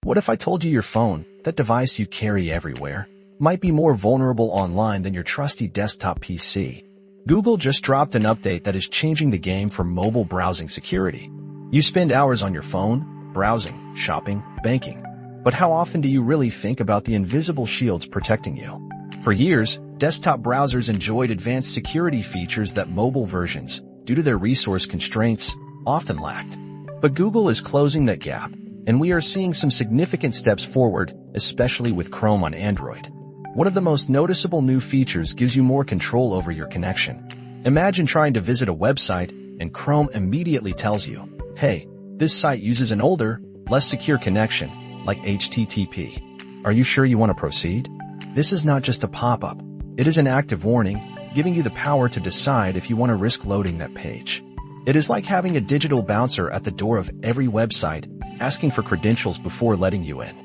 What if I told you your phone, that device you carry everywhere, might be more vulnerable online than your trusty desktop PC? Google just dropped an update that is changing the game for mobile browsing security. You spend hours on your phone, browsing, shopping, banking. But how often do you really think about the invisible shields protecting you? For years, desktop browsers enjoyed advanced security features that mobile versions, due to their resource constraints, often lacked. But Google is closing that gap, and we are seeing some significant steps forward, especially with Chrome on Android. One of the most noticeable new features gives you more control over your connection. Imagine trying to visit a website, and Chrome immediately tells you, hey, this site uses an older, less secure connection, like HTTP. Are you sure you want to proceed? This is not just a pop-up. It is an active warning, giving you the power to decide if you want to risk loading that page. It is like having a digital bouncer at the door of every website, asking for credentials before letting you in.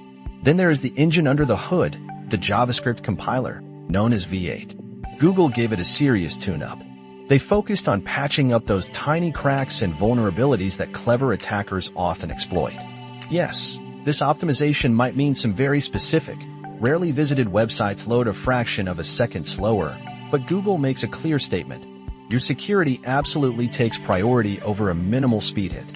Then there is the engine under the hood, the JavaScript compiler, known as V8. Google gave it a serious tune-up. They focused on patching up those tiny cracks and vulnerabilities that clever attackers often exploit. Yes, this optimization might mean some very specific, rarely visited websites load a fraction of a second slower, but Google makes a clear statement. Your security absolutely takes priority over a minimal speed hit.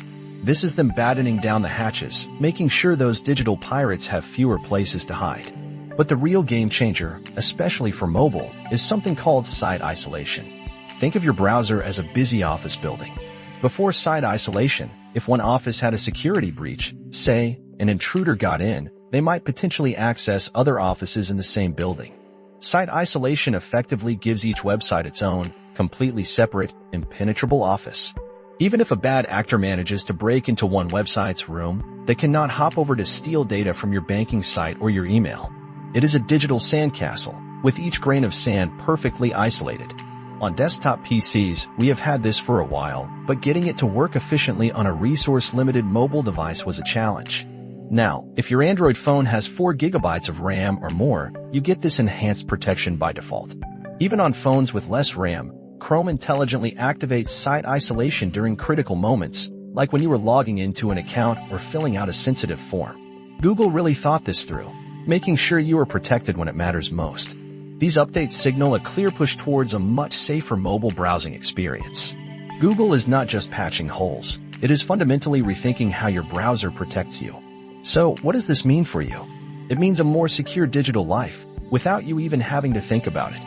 This is them battening down the hatches, making sure those digital pirates have fewer places to hide. But the real game changer, especially for mobile, is something called site isolation. Think of your browser as a busy office building. Before site isolation, if one office had a security breach, say, an intruder got in, they might potentially access other offices in the same building. Site isolation effectively gives each website its own, completely separate, impenetrable office. Even if a bad actor manages to break into one website's room, they cannot hop over to steal data from your banking site or your email. It is a digital sandcastle, with each grain of sand perfectly isolated. On desktop PCs, we have had this for a while, but getting it to work efficiently on a resource-limited mobile device was a challenge. Now, if your Android phone has 4 GB of RAM or more, you get this enhanced protection by default. Even on phones with less RAM, Chrome intelligently activates site isolation during critical moments, like when you were logging into an account or filling out a sensitive form. Google really thought this through, making sure you are protected when it matters most. These updates signal a clear push towards a much safer mobile browsing experience. Google is not just patching holes, it is fundamentally rethinking how your browser protects you. So, what does this mean for you? It means a more secure digital life, without you even having to think about it.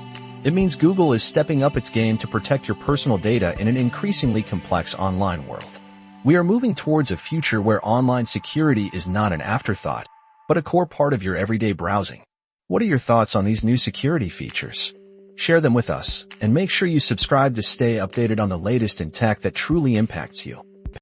It means Google is stepping up its game to protect your personal data in an increasingly complex online world. We are moving towards a future where online security is not an afterthought, but a core part of your everyday browsing. What are your thoughts on these new security features? Share them with us, and make sure you subscribe to stay updated on the latest in tech that truly impacts you.